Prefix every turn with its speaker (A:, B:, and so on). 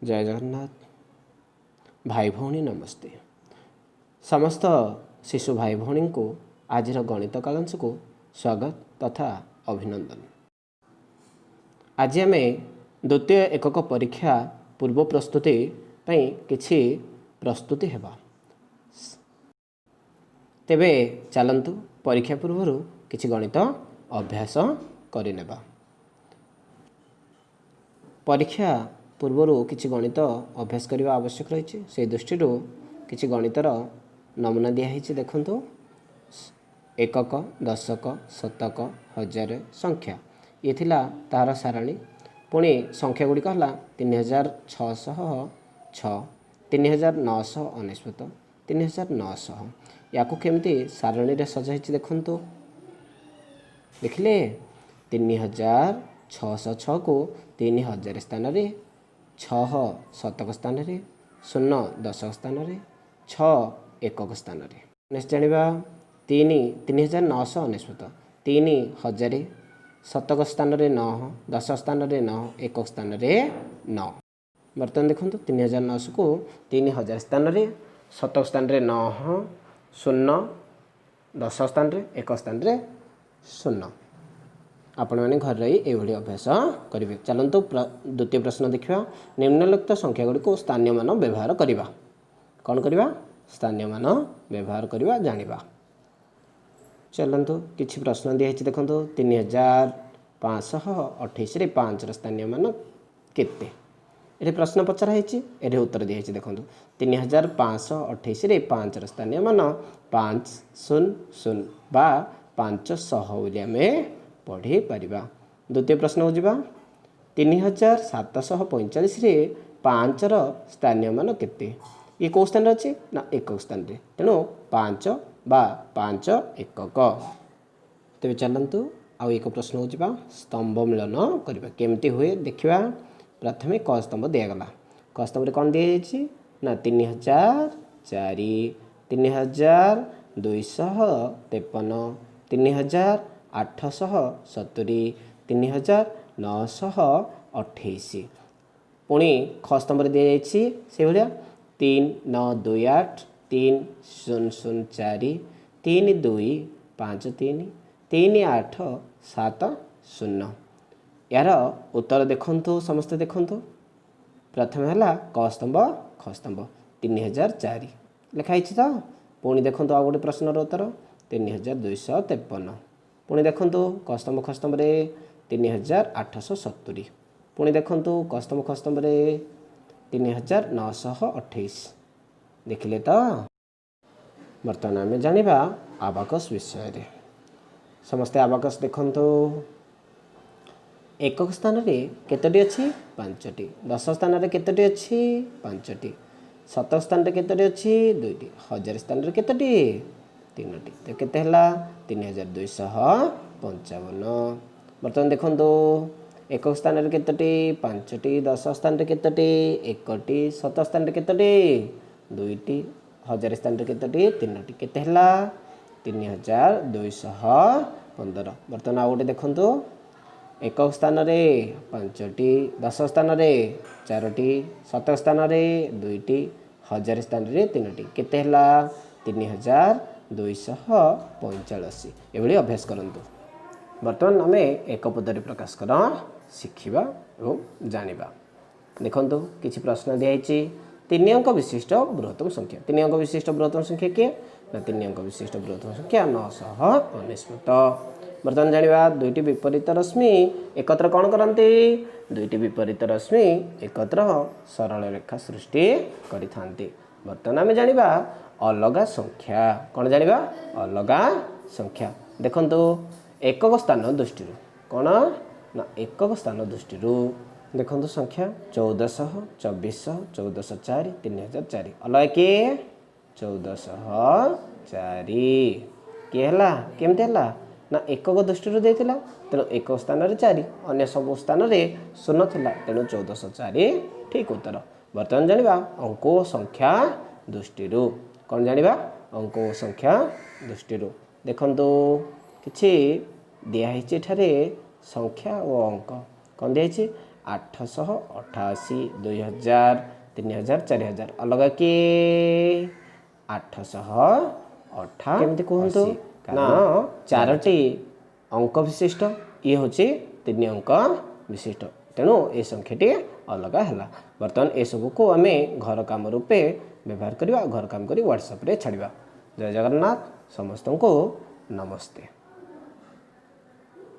A: जय जगन्नाथ। भाई भौणी नमस्ते। समस्त शिशु भाई भौणी को आज गणित कालांश को स्वागत तथा अभिनंदन। आज आम द्वितीय एकक परीक्षा पूर्व प्रस्तुति पई किछि प्रस्तुति हेबा। तेबे चलंतु परीक्षा पूर्व किछि गणित अभ्यास करिनेबा। परीक्षा पूर्वर किछि गणित अभ्यास करने आवश्यक रही से दृष्टि किछि गणितर नमूना दिखाई देखु। एकक, दशक, शतक, हजार संख्या ये थिला तार सारणी। पुणी संख्या गुड़िक है 3606, 3999, 3900 या केमती सारणी सजाई देखु। देखिले 3606 को 3000 स्थान रे, 6 शतक स्थान रे, 0 दशक स्थान रे, 6 एकक स्थान रे। नेक्स्ट जानिबा 3999, 3000 शतक स्थान रे 9, दशक स्थान रे 9, एकक स्थान रे 9। बर्तमान देखो 3900 को 3000 स्थान रे, शतक स्थान रे 9, 0 दशक स्थान रे, एकक स्थान रे 0। आपण मैंने घर रही ये अभ्यास करेंगे। चलतु द्वितीय प्रश्न देखा। निम्नलिखित संख्या गुड़ी को स्थानीय मान व्यवहार करवा। कौन करवा? स्थानीय मान व्यवहार करवा जानिबा। चलतु किछि प्रश्न दिखाई देखो। 3528 रे 5 स्थानीय मान केते? ये प्रश्न पचरा है, उत्तर दिखाई देखो। 3528 रे 5 स्थानीय मान 500 बा 500 बोली आम पढ़ी पारिबा। द्वितीय प्रश्न हो जावा। 3745 रे 5 स्थानीय मान केते? ये कौ स्थान अच्छे ना एकक स्थान रे, तेणु 5 बा 5 एकक। तेरे चलतु आउ एक प्रश्न हो जावा। स्तंभ मिलन करवा केमती हुए देखा। प्रथमे क स्तंभ दिगला। क स्तंभ कौन दिखाई ना 3004, 3253, 3870, 3928। पुणी ख स्तंभ दी जाइए से भाया 3928, 3004, 3253, 3870। यार उत्तर देखु समस्ते देखु। प्रथम है क स्तंभ, ख स्तंभ 3004 लिखाई तो। पुणी देखु आ गए प्रश्नर उत्तर 3253। पुणी देखु क स्तंभ, ख स्तंभ 3870। पुणी देखु क स्तंभ, ख स्तंभ 3928। देखिले तो। बर्तमान आम जानिबा आबाकस विषय। समस्ते आबाकस देखु। एकक स्थान रे केतोटी अच्छी? 5टी। दशक स्थान रे केतोटी अच्छी? 5टी। शतक स्थान रे केतोटी अच्छी? 2टी। हजार स्थान रे केतोटी? 3टी। तो केते हला 3255। बर्तमान देखो एकक स्थान रे केतोटी? 5टी। दशक स्थान रे केतोटी? 1टी। शतक स्थान रे केतोटी? 2टी। हजार स्थान रे केतोटी? 3टी। केते हला 3215। बर्तमान आ गोटे देखो। एकक स्थान रे 5टी, दशक स्थान रे 4टी, शतक स्थान रे 2टी, हजार स्थान रे 3टी। केते हला 3245। एभली अभ्यास करंतु। बर्तमान आम एक पदरे प्रकाश कर शिखिबा एवं जानिबा। देखंतु किछि प्रश्न दिखाई। 3 अंक विशिष्ट बृहत्तम संख्या। 3 अंक विशिष्ट बृहत्तम संख्या किए ना 3 अंक विशिष्ट बृहत्तम संख्या 999। बर्तमान जानिबा दुईटी विपरीत रश्मि एकत्र कौन करते? दुईटी विपरीत रश्मि एकत्र सरल रेखा सृष्टि करिथांती। बर्तमान आम जानिबा अलगा संख्या। कौन जानिबा? अलगा संख्या। देखंतु एकक स्थान दृष्टि कौन ना एकक स्थान दृष्टि देखंतु संख्या 1400, 2400, 1404, 3004। अलग किए 1404 किए हला केमती हला ना एकक दृष्टि देता। तेणु एक स्थान रे 4, अन्य सब स्थान रे 0 थिला, तेणु 1404 ठीक उत्तर। बर्तमान जानिबा अंक संख्या दृष्टि। कौन जानिबा? अंक संख्या दृष्टि। देखंतु किछि दिया हिचे ठारे संख्या और अंक। कौन दिया 888 2000 3000 4000 अलग कि 888 केमती कहतु ना चारोटी अंक विशिष्ट ये हूँ 3 अंक विशिष्ट तेणु ये संख्याटी अलग है। बर्तमान ये सब को आम घर काम रूपे व्यवहार करवा घर काम कर व्हाट्सएप रे छाड़वा। जय जगन्नाथ समस्त को नमस्ते।